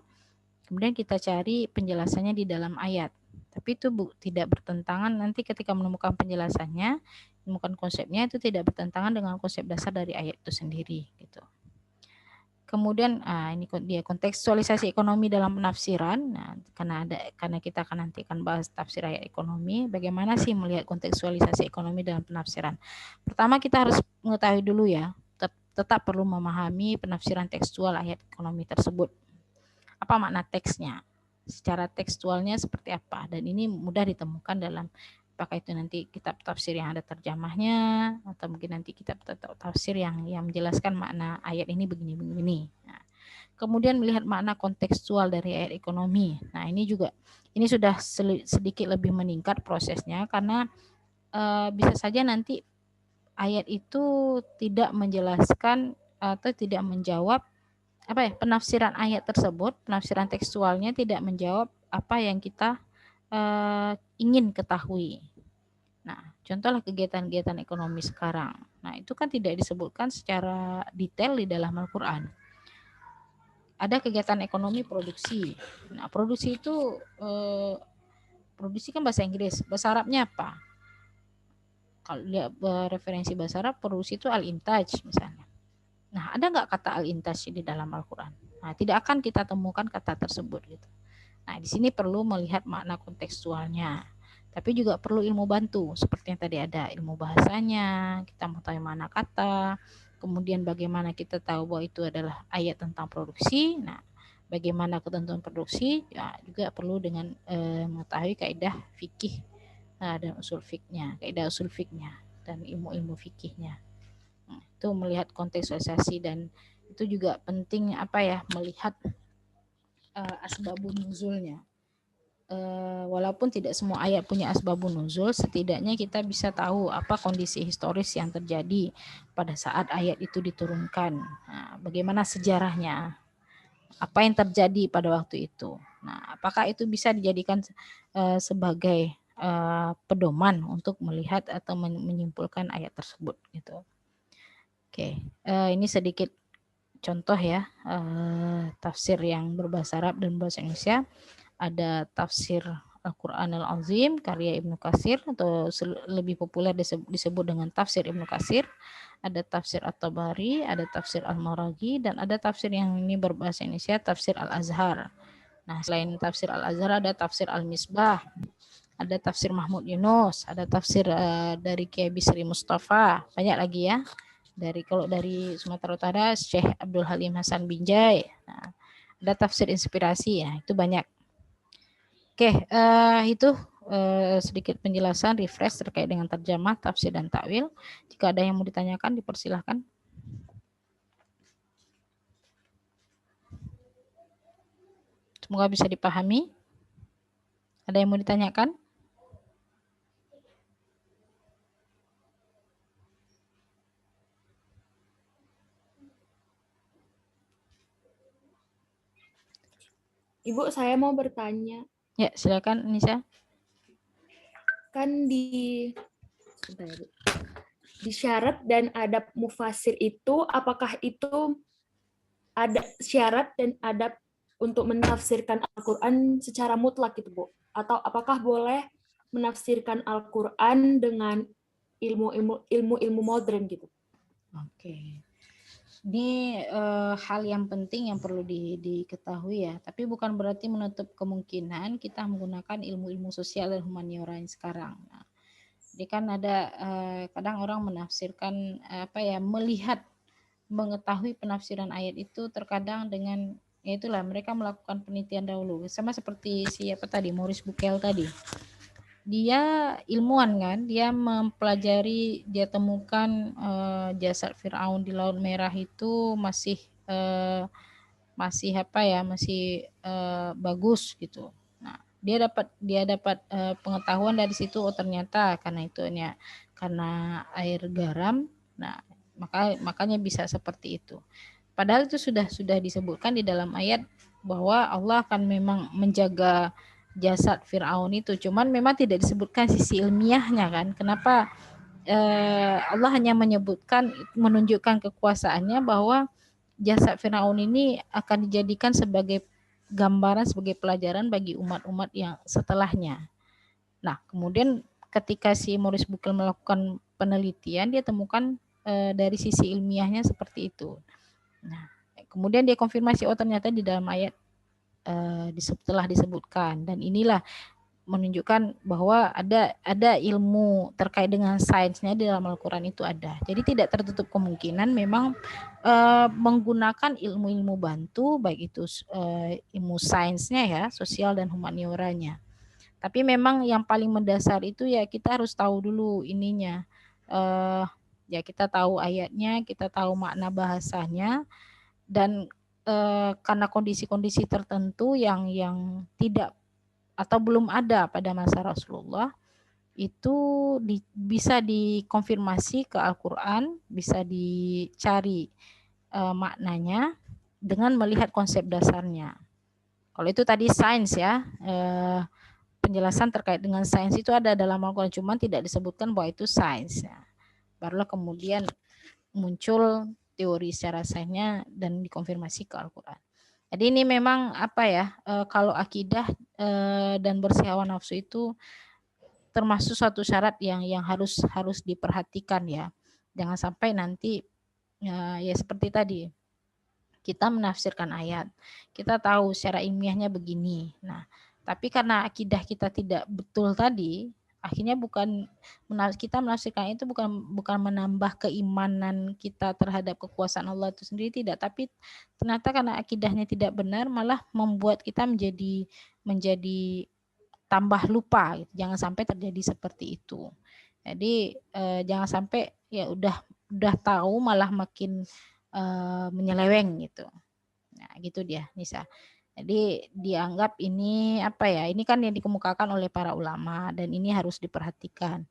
kemudian kita cari penjelasannya di dalam ayat. Tapi itu tidak bertentangan nanti ketika menemukan penjelasannya, menemukan konsepnya itu tidak bertentangan dengan konsep dasar dari ayat itu sendiri gitu. Kemudian ini dia kontekstualisasi ekonomi dalam penafsiran. Nah, karena kita akan nanti akan bahas tafsir ayat ekonomi, bagaimana sih melihat kontekstualisasi ekonomi dalam penafsiran. Pertama kita harus mengetahui dulu ya, tetap perlu memahami penafsiran tekstual ayat ekonomi tersebut. Apa makna teksnya? Secara tekstualnya seperti apa? Dan ini mudah ditemukan dalam apakah itu nanti kitab tafsir yang ada terjemahnya atau mungkin nanti kitab tafsir yang menjelaskan makna ayat ini begini-begini. Nah, kemudian melihat makna kontekstual dari ayat ekonomi. Nah, ini sudah sedikit lebih meningkat prosesnya karena bisa saja nanti ayat itu tidak menjelaskan atau tidak menjawab penafsiran ayat tersebut, penafsiran tekstualnya tidak menjawab apa yang kita ingin ketahui. Nah, contohlah kegiatan-kegiatan ekonomi sekarang. Nah, itu kan tidak disebutkan secara detail di dalam Al-Quran. Ada kegiatan ekonomi produksi. Nah, produksi itu produksi kan bahasa Inggris. Bahasa Arabnya apa? Kalau lihat referensi bahasa Arab, produksi itu al-intaj misalnya. Nah, ada nggak kata al-intaj di dalam Al-Quran? Nah, tidak akan kita temukan kata tersebut gitu. Nah, di sini perlu melihat makna kontekstualnya. Tapi juga perlu ilmu bantu, seperti yang tadi ada ilmu bahasanya, kita mau tahu mana kata, kemudian bagaimana kita tahu bahwa itu adalah ayat tentang produksi. Nah, bagaimana ketentuan produksi, ya juga perlu dengan mengetahui kaidah fikih dan usul fikihnya, kaidah usul fikihnya dan ilmu-ilmu fikihnya. Nah, itu melihat kontekstualisasi dan itu juga penting melihat asbabun nuzulnya. Walaupun tidak semua ayat punya asbabun nuzul, setidaknya kita bisa tahu apa kondisi historis yang terjadi pada saat ayat itu diturunkan. Nah, bagaimana sejarahnya, apa yang terjadi pada waktu itu. Nah, apakah itu bisa dijadikan sebagai pedoman untuk melihat atau menyimpulkan ayat tersebut gitu. Oke, ini sedikit contoh ya tafsir yang berbahasa Arab dan bahasa Indonesia. Ada tafsir Al-Quran Al-Azim karya Ibnu Katsir atau lebih populer disebut dengan tafsir Ibnu Katsir. Ada tafsir At-Tabari, ada tafsir Al-Maraghi, dan ada tafsir yang ini berbahasa Indonesia, tafsir Al-Azhar. Nah, selain tafsir Al-Azhar ada tafsir Al-Misbah, ada tafsir Mahmud Yunus, ada tafsir dari Kiai Bisri Mustafa, banyak lagi ya. Kalau dari Sumatera Utara Syekh Abdul Halim Hasan Binjai. Nah, ada tafsir inspirasi ya, itu banyak. Oke, itu sedikit penjelasan refresh terkait dengan terjemah, tafsir dan takwil. Jika ada yang mau ditanyakan, dipersilahkan. Semoga bisa dipahami. Ada yang mau ditanyakan? Ibu, saya mau bertanya. Ya, silakan Nisa. Kan sebentar ya, Bu. Di syarat dan adab mufasir itu, apakah itu ada syarat dan adab untuk menafsirkan Al-Quran secara mutlak gitu, Bu? Atau apakah boleh menafsirkan Al-Quran dengan ilmu-ilmu modern gitu? Oke. Ini hal yang penting yang perlu diketahui ya, tapi bukan berarti menutup kemungkinan kita menggunakan ilmu-ilmu sosial dan humaniora yang sekarang. Nah, jadi kan ada kadang orang menafsirkan melihat mengetahui penafsiran ayat itu terkadang dengan ya itulah mereka melakukan penelitian dahulu, sama seperti siapa tadi, Maurice Bucaille tadi. Dia ilmuwan kan, dia mempelajari, dia temukan jasad Firaun di Laut Merah itu masih bagus gitu. Nah, dia dapat pengetahuan dari situ, oh ternyata karena air garam. Nah, makanya bisa seperti itu. Padahal itu sudah disebutkan di dalam ayat bahwa Allah akan memang menjaga jasad Firaun itu, cuman memang tidak disebutkan sisi ilmiahnya kan. Kenapa Allah hanya menunjukkan kekuasaannya bahwa jasad Firaun ini akan dijadikan sebagai gambaran, sebagai pelajaran bagi umat-umat yang setelahnya. Nah, kemudian ketika si Maurice Bucaille melakukan penelitian, dia temukan dari sisi ilmiahnya seperti itu. Nah, kemudian dia konfirmasi, oh ternyata di dalam ayat telah disebutkan, dan inilah menunjukkan bahwa ada ilmu terkait dengan sainsnya di dalam Al-Quran itu ada. Jadi tidak tertutup kemungkinan memang menggunakan ilmu-ilmu bantu, baik itu ilmu sainsnya ya, sosial dan humanioranya. Tapi memang yang paling mendasar itu ya kita harus tahu dulu ininya. Ya kita tahu ayatnya, kita tahu makna bahasanya, dan karena kondisi-kondisi tertentu yang tidak atau belum ada pada masa Rasulullah, itu bisa dikonfirmasi ke Al-Quran, bisa dicari maknanya dengan melihat konsep dasarnya. Kalau itu tadi sains ya, penjelasan terkait dengan sains itu ada dalam Al-Quran, cuman tidak disebutkan bahwa itu sains. Ya. Barulah kemudian muncul teori secara sainsnya dan dikonfirmasi ke Al-Quran. Jadi ini memang kalau akidah dan bersih hawa nafsu itu termasuk suatu syarat yang harus diperhatikan ya. Jangan sampai nanti ya seperti tadi kita menafsirkan ayat, kita tahu secara ilmiahnya begini. Nah, tapi karena akidah kita tidak betul tadi, akhirnya kita menafsirkan itu bukan menambah keimanan kita terhadap kekuasaan Allah itu sendiri, tidak, tapi ternyata karena akidahnya tidak benar malah membuat kita menjadi tambah lupa gitu. Jangan sampai terjadi seperti itu. Jadi jangan sampai ya udah tahu malah makin menyeleweng gitu. Nah, gitu dia, Nisa. Jadi dianggap ini ini kan yang dikemukakan oleh para ulama dan ini harus diperhatikan.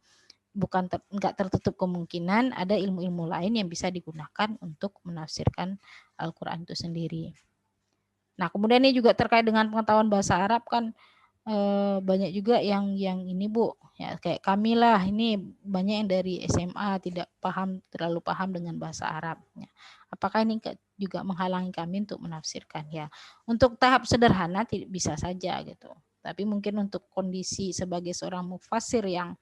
Enggak tertutup kemungkinan ada ilmu-ilmu lain yang bisa digunakan untuk menafsirkan Al-Quran itu sendiri. Nah, kemudian ini juga terkait dengan pengetahuan bahasa Arab kan banyak juga yang ini Bu, ya kayak kami lah, ini banyak yang dari SMA tidak terlalu paham dengan bahasa Arab. Ya. Apakah ini juga menghalangi kami untuk menafsirkan? Ya, untuk tahap sederhana bisa saja gitu. Tapi mungkin untuk kondisi sebagai seorang mufassir yang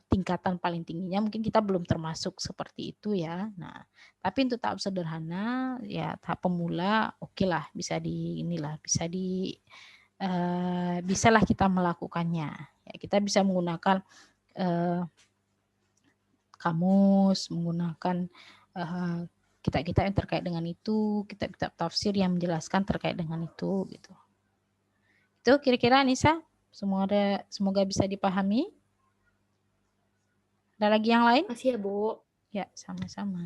tingkatan paling tingginya mungkin kita belum termasuk seperti itu ya. Nah, tapi untuk tahap sederhana ya tahap pemula oke lah, bisalah kita melakukannya. Ya, kita bisa menggunakan kamus, menggunakan kitab-kitab yang terkait dengan itu, kitab-kitab tafsir yang menjelaskan terkait dengan itu gitu. Itu kira-kira Nisa, semoga bisa dipahami. Ada lagi yang lain? Makasih ya, Bu. Ya, sama-sama.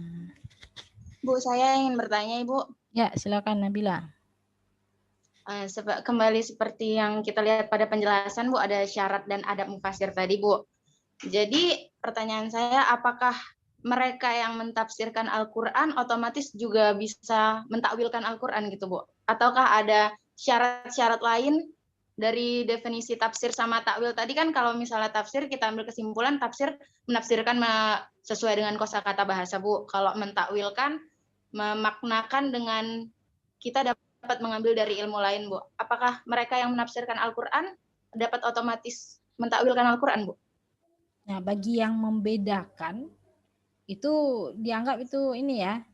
Bu, saya ingin bertanya, Ibu. Ya, silakan Nabila. Kembali seperti yang kita lihat pada penjelasan, Bu, ada syarat dan adab mufasir tadi, Bu. Jadi pertanyaan saya, apakah mereka yang mentafsirkan Al-Quran otomatis juga bisa mentakwilkan Al-Quran gitu, Bu? Ataukah ada syarat-syarat lain dari definisi tafsir sama takwil tadi kan. Kalau misalnya tafsir kita ambil kesimpulan tafsir menafsirkan sesuai dengan kosakata bahasa Bu. Kalau mentakwilkan memaknakan dengan kita dapat mengambil dari ilmu lain Bu. Apakah mereka yang menafsirkan Al-Qur'an dapat otomatis mentakwilkan Al-Qur'an Bu? Nah, bagi yang membedakan itu dianggap itu ini ya,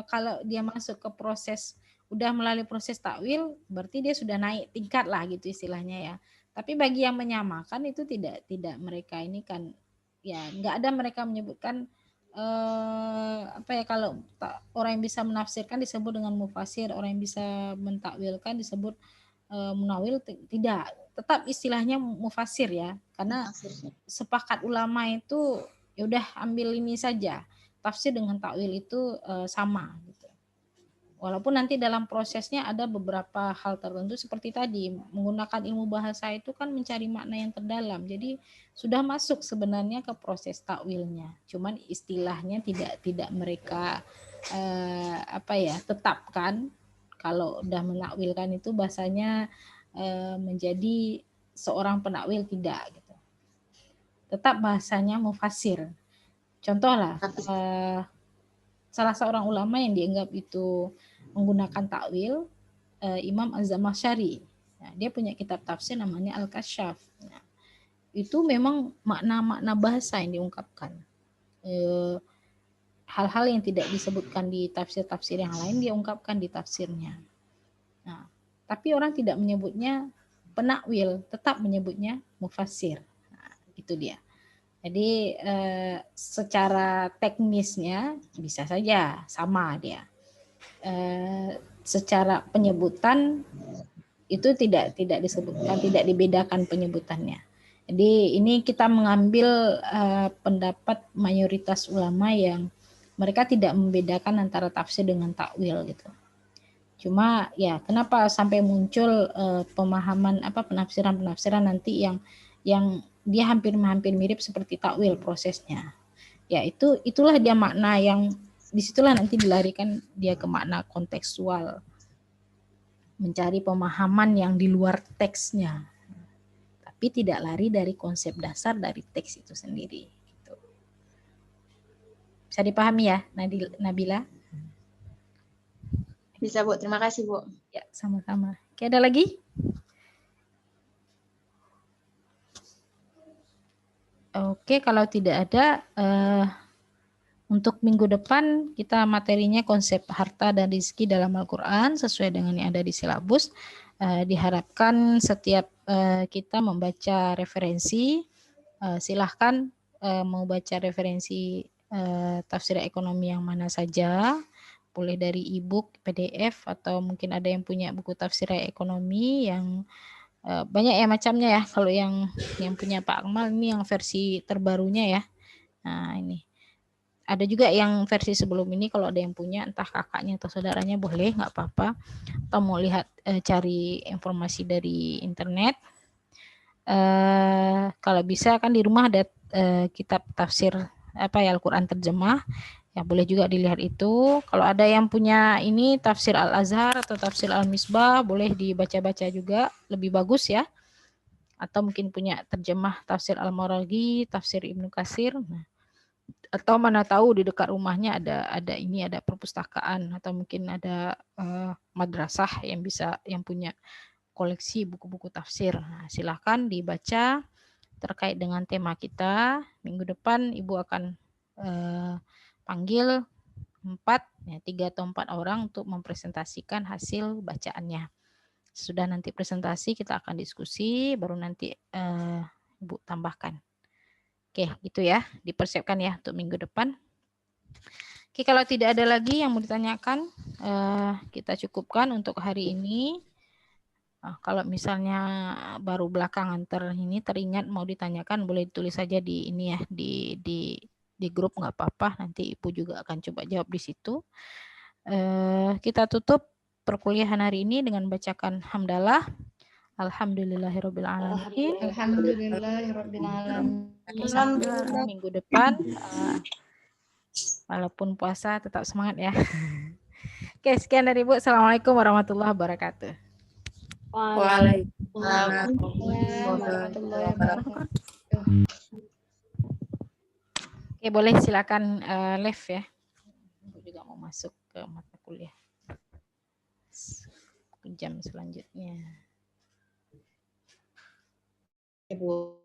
kalau dia masuk ke proses, udah melalui proses takwil, berarti dia sudah naik tingkat lah gitu istilahnya ya. Tapi bagi yang menyamakan itu tidak mereka ini kan ya, nggak ada mereka menyebutkan apa ya, kalau orang yang bisa menafsirkan disebut dengan mufasir, orang yang bisa mentakwilkan disebut munawil, tidak, tetap istilahnya mufasir ya, karena sepakat ulama itu ya udah ambil ini saja, tafsir dengan takwil itu sama gitu. Walaupun nanti dalam prosesnya ada beberapa hal tertentu seperti tadi, menggunakan ilmu bahasa itu kan mencari makna yang terdalam. Jadi sudah masuk sebenarnya ke proses takwilnya. Cuman istilahnya tidak mereka apa ya, tetapkan. Kalau udah menakwilkan itu bahasanya menjadi seorang penakwil, tidak gitu. Tetap bahasanya mufasir. Contoh lah, salah seorang ulama yang dianggap itu menggunakan takwil, Imam Az-Zamakhsyari. Nah, dia punya kitab tafsir namanya Al-Kasyaf. Nah, itu memang makna-makna bahasa yang diungkapkan. Hal-hal yang tidak disebutkan di tafsir-tafsir yang lain dia ungkapkan di tafsirnya. Nah, tapi orang tidak menyebutnya penakwil, tetap menyebutnya mufassir. Nah, itu dia. Jadi secara teknisnya bisa saja sama dia. Secara penyebutan itu tidak disebutkan, tidak dibedakan penyebutannya. Jadi ini kita mengambil pendapat mayoritas ulama yang mereka tidak membedakan antara tafsir dengan takwil gitu. Cuma ya kenapa sampai muncul pemahaman penafsiran nanti yang dia hampir mirip seperti takwil prosesnya. Ya itulah dia makna yang disitulah nanti dilarikan dia ke makna kontekstual, mencari pemahaman yang di luar teksnya, tapi tidak lari dari konsep dasar dari teks itu sendiri. Gitu. Bisa dipahami ya, Nabila? Bisa Bu, terima kasih Bu. Ya, sama-sama. Oke, ada lagi? Oke, kalau tidak ada, untuk minggu depan kita materinya konsep harta dan rezeki dalam Al-Quran sesuai dengan yang ada di silabus. Diharapkan setiap kita membaca referensi, silahkan mau baca referensi tafsir ekonomi yang mana saja, boleh dari e-book, PDF, atau mungkin ada yang punya buku tafsir ekonomi yang banyak ya macamnya ya. Kalau yang punya Pak Akmal ini yang versi terbarunya ya. Nah ini. Ada juga yang versi sebelum ini, kalau ada yang punya entah kakaknya atau saudaranya boleh, nggak apa-apa. Atau mau lihat cari informasi dari internet. Kalau bisa kan di rumah ada kitab tafsir Al-Quran terjemah. Ya boleh juga dilihat itu. Kalau ada yang punya ini tafsir Al-Azhar atau tafsir Al-Misbah, boleh dibaca-baca juga, lebih bagus ya. Atau mungkin punya terjemah tafsir Al-Maraghi, tafsir Ibnu Katsir. Nah, atau mana tahu di dekat rumahnya ada perpustakaan atau mungkin ada madrasah yang punya koleksi buku-buku tafsir. Nah, silahkan dibaca terkait dengan tema kita. Minggu depan Ibu akan panggil 3 atau 4 orang untuk mempresentasikan hasil bacaannya. Sudah nanti presentasi kita akan diskusi, baru nanti Ibu tambahkan. Oke, gitu ya, dipersiapkan ya untuk minggu depan. Oke, kalau tidak ada lagi yang mau ditanyakan, kita cukupkan untuk hari ini. Kalau misalnya baru belakangan teringat mau ditanyakan, boleh ditulis saja di ini ya, di grup, nggak apa-apa. Nanti Ibu juga akan coba jawab di situ. Kita tutup perkuliahan hari ini dengan bacakan hamdalah. Alhamdulillahirrabbilalamin. Alhamdulillahirrabbilalamin. Sampai minggu depan, walaupun puasa tetap semangat ya. Oke, sekian dari Ibu. Assalamualaikum warahmatullahi wabarakatuh. Waalaikumsalam warahmatullahi wabarakatuh. Oke, boleh silakan live ya. Aku juga mau masuk ke mata kuliah. Jam selanjutnya. Bu.